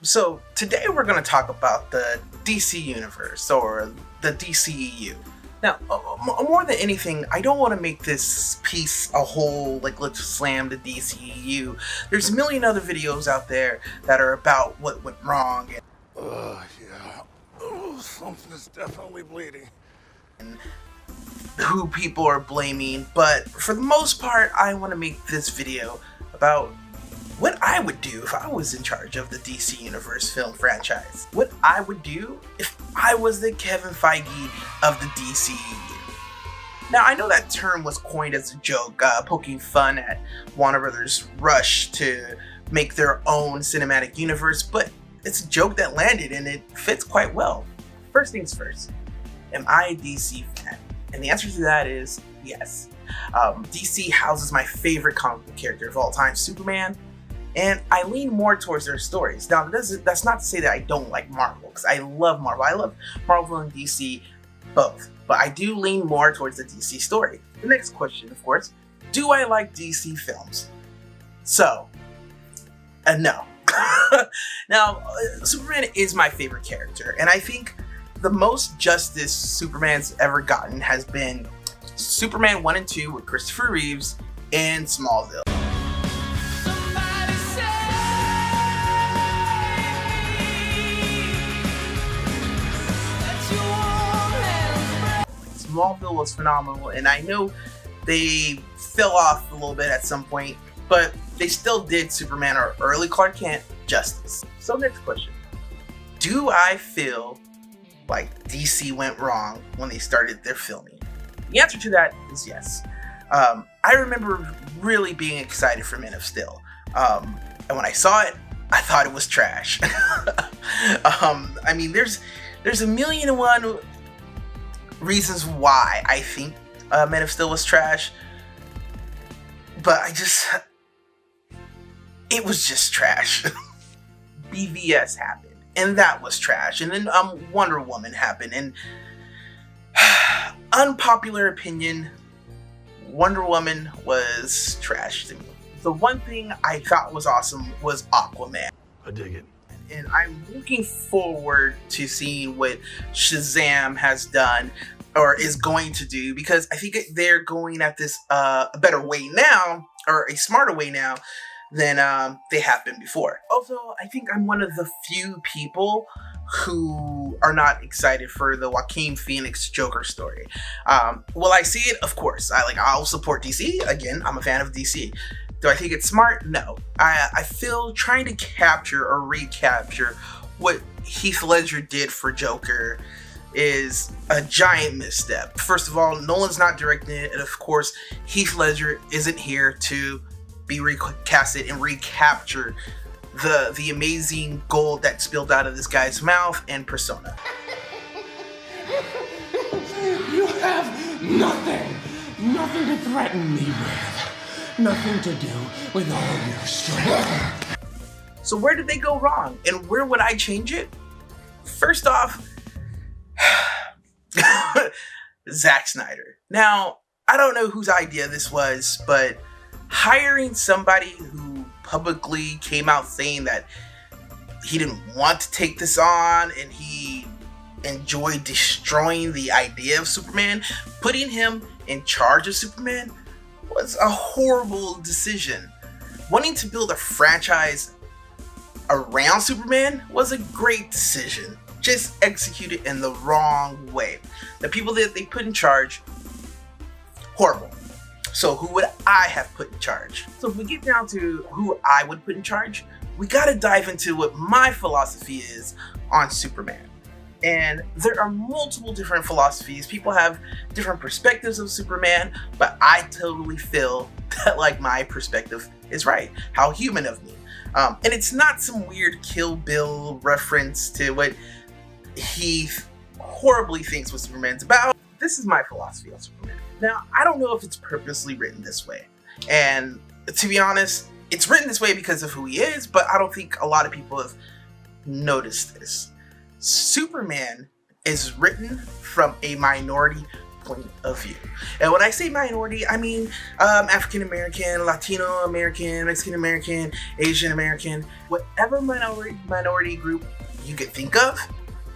So today we're going to talk about the DC Universe, or the DCEU. Now, more than anything, I don't want to make this piece a whole, like, let's slam the DCEU. There's a million other videos out there that are about what went wrong Yeah. Oh, something's definitely bleeding. and who people are blaming, but for the most part, I want to make this video about what I would do if I was in charge of the DC Universe film franchise. What I would do if I was the Kevin Feige of the DCEU. Now, I know that term was coined as a joke, poking fun at Warner Brothers' rush to make their own cinematic universe, but it's a joke that landed and it fits quite well. First things first, am I a DC fan? And the answer to that is yes. DC houses my favorite comic book character of all time, Superman, and I lean more towards their stories. Now, that's not to say that I don't like Marvel, because I love Marvel. I love Marvel and DC both, but I do lean more towards the DC story. The next question, of course, do I like DC films? So, no. Now, Superman is my favorite character, and I think the most justice Superman's ever gotten has been Superman 1 and 2 with Christopher Reeves and Smallville. Smallville was phenomenal, and I know they fell off a little bit at some point, but they still did Superman, or early Clark Kent, justice. So next question. Do I feel like DC went wrong when they started their filming? The answer to that is yes. I remember really being excited for Man of Steel. And when I saw it, I thought it was trash. I mean, there's a million and one reasons why I think Man of Steel was trash, but it was just trash. BVS happened, and that was trash, and then Wonder Woman happened, and unpopular opinion, Wonder Woman was trash to me. The one thing I thought was awesome was Aquaman. I dig it. And I'm looking forward to seeing what Shazam has done or is going to do, because I think they're going at this a better way now, or a smarter way now, than they have been before. Also, I think I'm one of the few people who are not excited for the Joaquin Phoenix Joker story. Will I see it? Of course. I'll support DC. Again, I'm a fan of DC. Do I think it's smart? No. I feel trying to capture or recapture what Heath Ledger did for Joker is a giant misstep. First of all, Nolan's not directing it, and of course, Heath Ledger isn't here to be recasted and recapture the amazing gold that spilled out of this guy's mouth and persona. You have nothing to threaten me with. Nothing to do with all your strength. So where did they go wrong? And where would I change it? First off, Zack Snyder. Now, I don't know whose idea this was, but hiring somebody who publicly came out saying that he didn't want to take this on and he enjoyed destroying the idea of Superman, putting him in charge of Superman was a horrible decision. Wanting to build a franchise around Superman was a great decision, just executed in the wrong way. The people that they put in charge, horrible. So who would I have put in charge? So if we get down to who I would put in charge, we gotta dive into what my philosophy is on Superman. And there are multiple different philosophies. People have different perspectives of Superman, but I totally feel that my perspective is right. How human of me. And it's not some weird Kill Bill reference to what he horribly thinks what Superman's about. This is my philosophy on Superman. Now, I don't know if it's purposely written this way. And to be honest, it's written this way because of who he is, but I don't think a lot of people have noticed this. Superman is written from a minority point of view. And when I say minority, I mean African American, Latino American, Mexican American, Asian American, whatever minority group you could think of.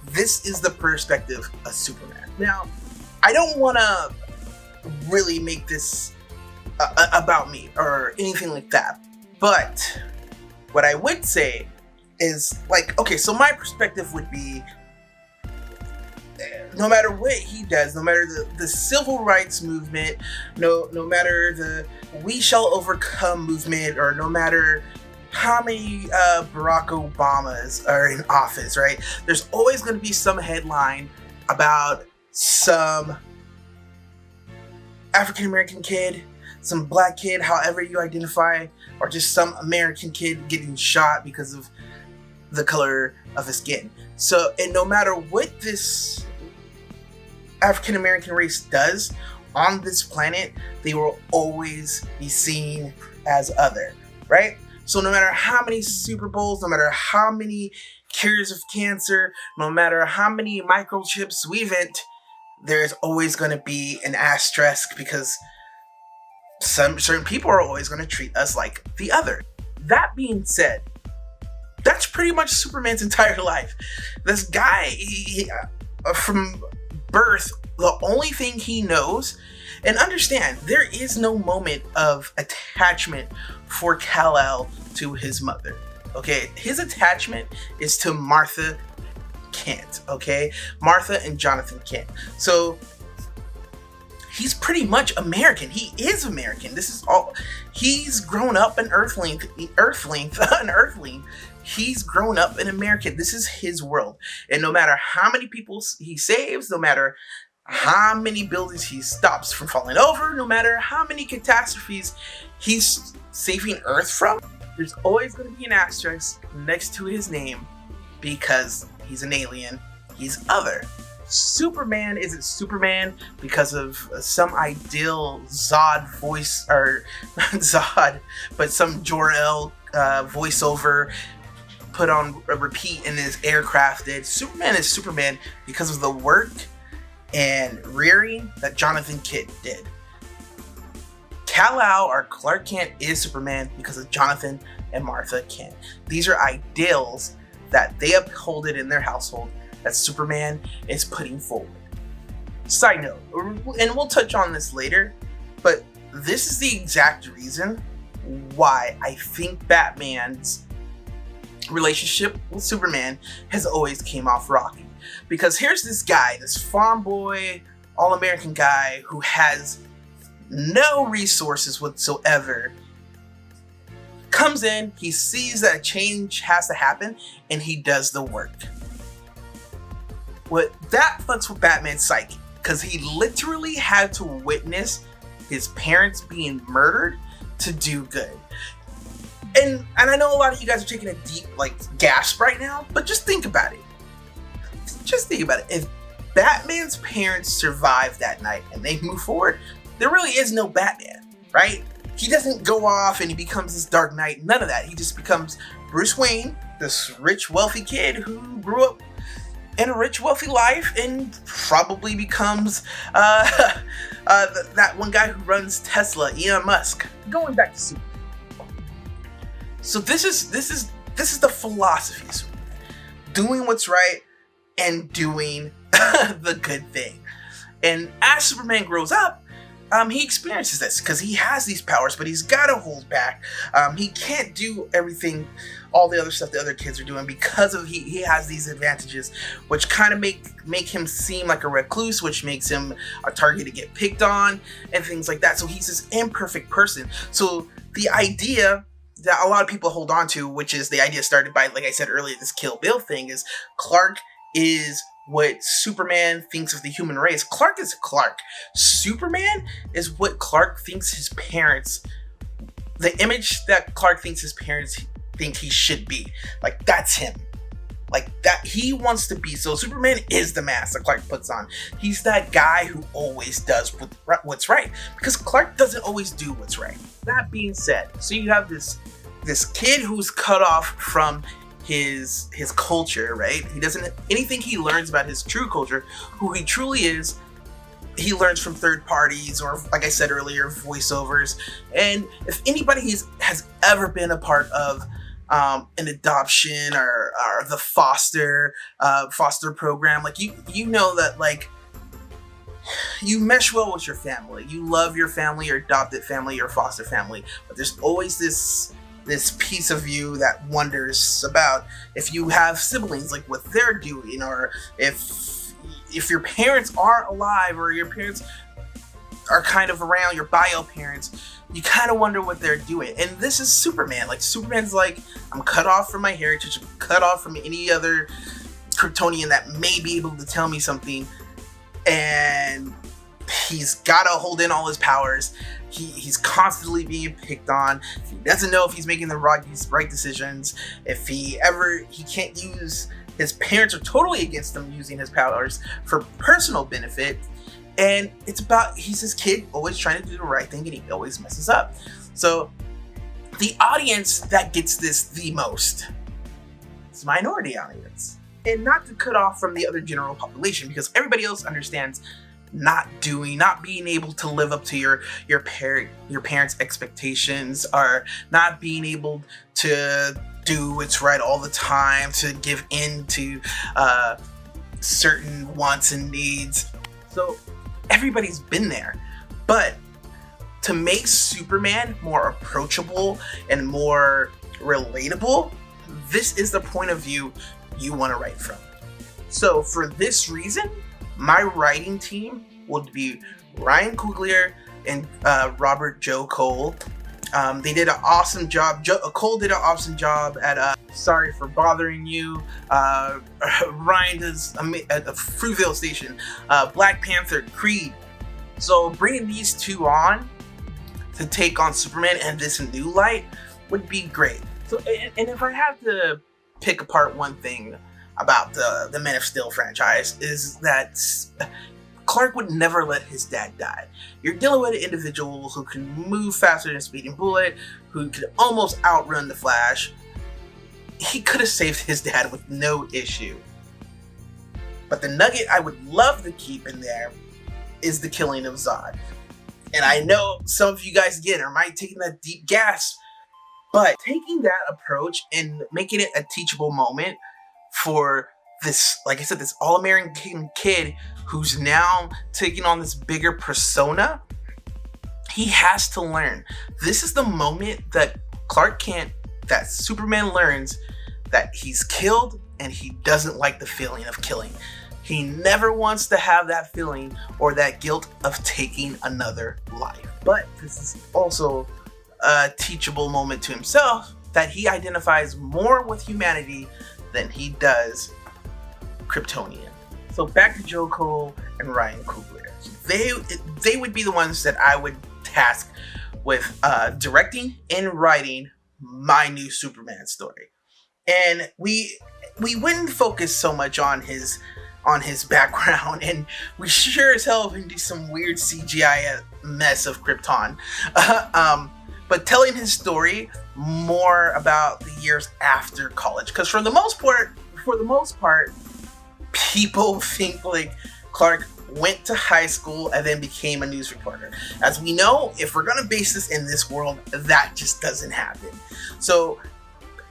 This is the perspective of Superman. Now, I don't want to really make this about me or anything like that, but what I would say is, like, okay, so my perspective would be, no matter what he does, no matter the civil rights movement, no matter the We Shall Overcome movement, or no matter how many Barack Obamas are in office, right? There's always going to be some headline about some African American kid, some black kid, however you identify, or just some American kid getting shot because of the color of his skin. So, and no matter what this African American race does on this planet, they will always be seen as other, right? So no matter how many Super Bowls, no matter how many cures of cancer, no matter how many microchips we invent, there's always going to be an asterisk, because some certain people are always going to treat us like the other. That being said, that's pretty much Superman's entire life. This guy, he, from birth, the only thing he knows, and understand, there is no moment of attachment for Kal-El to his mother, okay? His attachment is to Martha Kent, okay? Martha and Jonathan Kent. So he's pretty much American. He is American. This is all. He's grown up an Earthling. He's grown up an American. This is his world. And no matter how many people he saves, no matter how many buildings he stops from falling over, no matter how many catastrophes he's saving Earth from, there's always going to be an asterisk next to his name, because he's an alien. He's other. Superman isn't Superman because of some ideal Zod voice, or not Zod, but some Jor-El voiceover put on a repeat in his aircraft did. Superman is Superman because of the work and rearing that Jonathan Kent did. Kal-El, or Clark Kent, is Superman because of Jonathan and Martha Kent. These are ideals that they uphold it in their household, that Superman is putting forward. Side note, and we'll touch on this later, but this is the exact reason why I think Batman's relationship with Superman has always came off rocky. Because here's this guy, this farm boy, all-American guy who has no resources whatsoever, comes in, he sees that a change has to happen, and he does the work. That fucks with Batman's psyche, because he literally had to witness his parents being murdered to do good. And I know a lot of you guys are taking a deep, gasp right now, but just think about it. Just think about it. If Batman's parents survive that night and they move forward, there really is no Batman, right? He doesn't go off and he becomes this Dark Knight. None of that. He just becomes Bruce Wayne, this rich, wealthy kid who grew up in a rich, wealthy life, and probably becomes that one guy who runs Tesla, Elon Musk. Going back to Superman. So this is the philosophy of Superman. Doing what's right and doing the good thing. And as Superman grows up, he experiences this because he has these powers, but he's got to hold back. He can't do everything, all the other stuff the other kids are doing, because of he has these advantages, which kind of make him seem like a recluse, which makes him a target to get picked on and things like that. So he's this imperfect person. So the idea that a lot of people hold on to, which is the idea started by, like I said earlier, this Kill Bill thing, is Clark is what Superman thinks of the human race. Clark is Clark. Superman is what Clark thinks his parents, the image that Clark thinks his parents think he should be. Like, that's him. Like, that he wants to be. So Superman is the mask that Clark puts on. He's that guy who always does what's right, because Clark doesn't always do what's right. That being said, so you have this kid who's cut off from his culture, right? He doesn't, anything he learns about his true culture, who he truly is he learns from third parties, or like I said earlier, voiceovers. And if anybody has ever been a part of an adoption or the foster program, like you know that like you mesh well with your family. You love your family, your adopted family, your foster family, but there's always this piece of you that wonders about if you have siblings, like what they're doing, or if your parents aren't alive, or your parents are kind of around, your bio parents, you kind of wonder what they're doing. And this is Superman. Like, Superman's like, I'm cut off from my heritage, I'm cut off from any other Kryptonian that may be able to tell me something, and he's got to hold in all his powers. He's constantly being picked on. He doesn't know if he's making the right decisions. If he can't use, his parents are totally against him using his powers for personal benefit. And it's about, he's this kid always trying to do the right thing, and he always messes up. So the audience that gets this the most is minority audience. And not to cut off from the other general population, because everybody else understands not being able to live up to your parents' expectations, or not being able to do what's right all the time, to give in to certain wants and needs. So everybody's been there. But to make Superman more approachable and more relatable, this is the point of view you want to write from. So for this reason, my writing team would be Ryan Coogler and Robert Joe Cole. They did an awesome job. Cole did an awesome job at Sorry for Bothering You. Ryan does at the Fruitvale Station, Black Panther, Creed. So bringing these two on to take on Superman and this new light would be great. So, and if I have to pick apart one thing about the Man of Steel franchise, is that Clark would never let his dad die. You're dealing with an individual who can move faster than a speeding bullet, who could almost outrun the Flash. He could have saved his dad with no issue. But the nugget I would love to keep in there is the killing of Zod. And I know some of you guys, again, are might taking that deep gasp, but taking that approach and making it a teachable moment for this, like I said, this all-American kid who's now taking on this bigger persona, he has to learn. This is the moment that that Superman learns that he's killed and he doesn't like the feeling of killing. He never wants to have that feeling or that guilt of taking another life. But this is also a teachable moment to himself, that he identifies more with humanity than he does Kryptonian. So back to Joe Cole and Ryan Coogler. They would be the ones that I would task with directing and writing my new Superman story. And we wouldn't focus so much on his background, and we sure as hell can do some weird CGI mess of Krypton. But telling his story more about the years after college, because for the most part, people think like Clark went to high school and then became a news reporter. As we know, if we're gonna base this in this world, that just doesn't happen. So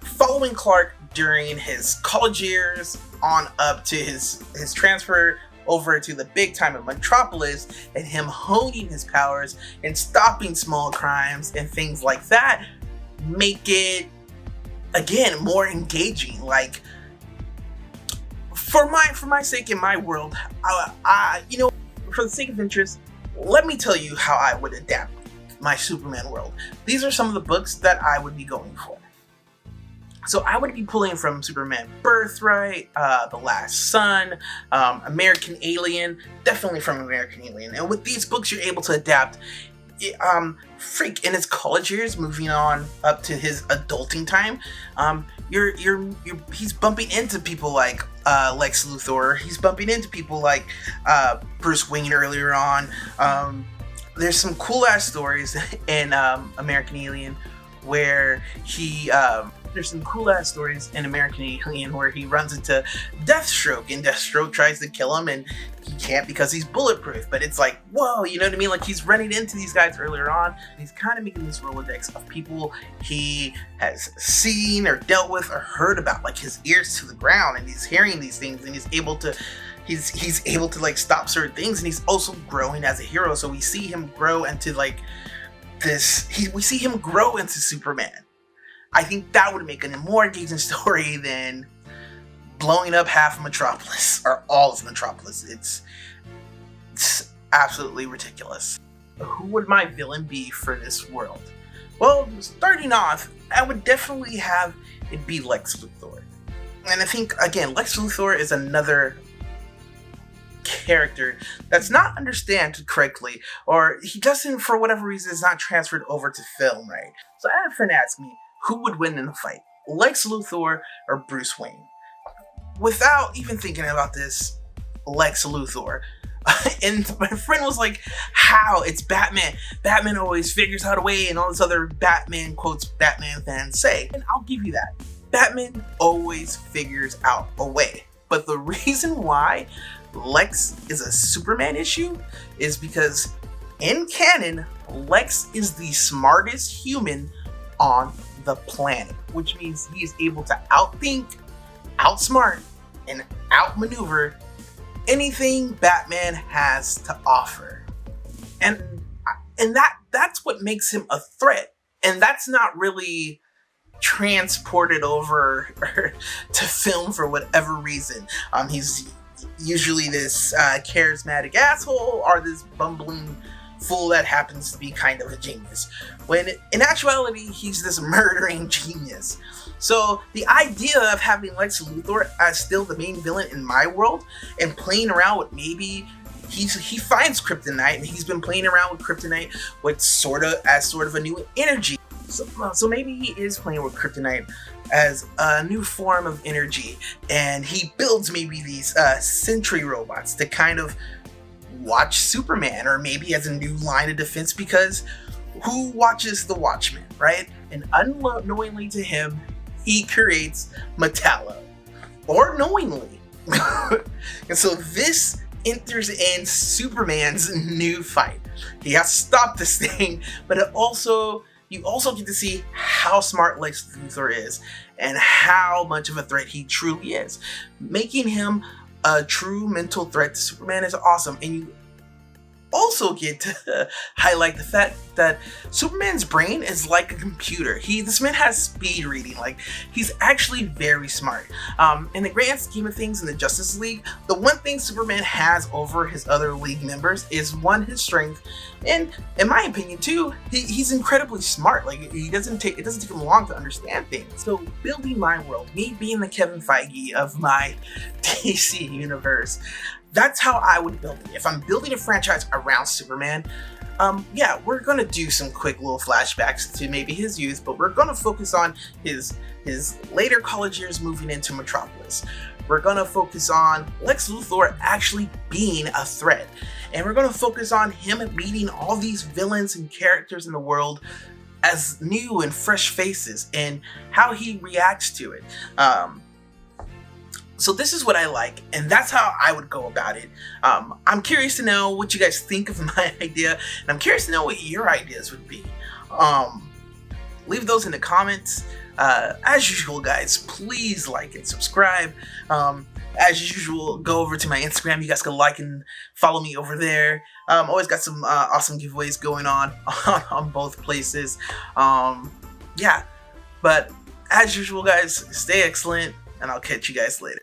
following Clark during his college years on up to his transfer over to the big time of Metropolis, and him honing his powers and stopping small crimes and things like that, make it, again, more engaging. Like, for my sake in my world, for the sake of interest, let me tell you how I would adapt my Superman world. These are some of the books that I would be going for. So I would be pulling from Superman Birthright, The Last Son, American Alien, definitely from American Alien. And with these books, you're able to adapt Freak in his college years, moving on up to his adulting time. He's bumping into people like Lex Luthor. He's bumping into people like Bruce Wayne earlier on. There's some cool ass stories in American Alien where he there's some cool ass stories in American Alien where he runs into Deathstroke, and Deathstroke tries to kill him, and he can't because he's bulletproof. But it's like, whoa, you know what I mean? Like, he's running into these guys earlier on, and he's kind of making this Rolodex of people he has seen or dealt with or heard about, like his ears to the ground, and he's hearing these things, and he's able to like stop certain things, and he's also growing as a hero. So we see him grow into like this. We see him grow into Superman. I think that would make a more engaging story than blowing up half of Metropolis or all of Metropolis. It's absolutely ridiculous. Who would my villain be for this world? Well, starting off, I would definitely have it be Lex Luthor. And I think, again, Lex Luthor is another character that's not understood correctly, or he doesn't, for whatever reason, is not transferred over to film, right? So I had a friend ask me, who would win in a fight, Lex Luthor or Bruce Wayne? Without even thinking about this, Lex Luthor. And my friend was like, how? It's Batman. Batman always figures out a way, and all this other Batman quotes Batman fans say. And I'll give you that. Batman always figures out a way. But the reason why Lex is a Superman issue is because in canon, Lex is the smartest human on the planet, which means he is able to outthink, outsmart, and outmaneuver anything Batman has to offer. And that's what makes him a threat. And that's not really transported over to film for whatever reason. He's usually this charismatic asshole or this bumbling fool that happens to be kind of a genius, when in actuality he's this murdering genius. So the idea of having Lex Luthor as still the main villain in my world and playing around with maybe he finds kryptonite, and he's been playing around with kryptonite with sort of a new energy. So maybe he is playing with kryptonite as a new form of energy, and he builds maybe these sentry robots to kind of watch Superman, or maybe as a new line of defense, because who watches the Watchmen, right? And unknowingly to him, he creates Metallo, or knowingly. And so this enters in Superman's new fight. He has to stop this thing, but you also get to see how smart Lex Luthor is and how much of a threat he truly is. Making him a true mental threat to Superman is awesome, and you also get to highlight the fact that Superman's brain is like a computer. This man has speed reading. Like, he's actually very smart. In the grand scheme of things in the Justice League, the one thing Superman has over his other League members is, one, his strength, and in my opinion too, he's incredibly smart. Like, it doesn't take him long to understand things. So building my world, me being the Kevin Feige of my DC universe, that's how I would build it. If I'm building a franchise around Superman, yeah, we're gonna do some quick little flashbacks to maybe his youth, but we're gonna focus on his later college years moving into Metropolis. We're gonna focus on Lex Luthor actually being a threat, and we're gonna focus on him meeting all these villains and characters in the world as new and fresh faces, and how he reacts to it. So this is what I like, and that's how I would go about it. I'm curious to know what you guys think of my idea, and I'm curious to know what your ideas would be. Leave those in the comments. As usual, guys, please like and subscribe. As usual, go over to my Instagram. You guys can like and follow me over there. Always got some awesome giveaways going on both places. Yeah, but as usual, guys, stay excellent, and I'll catch you guys later.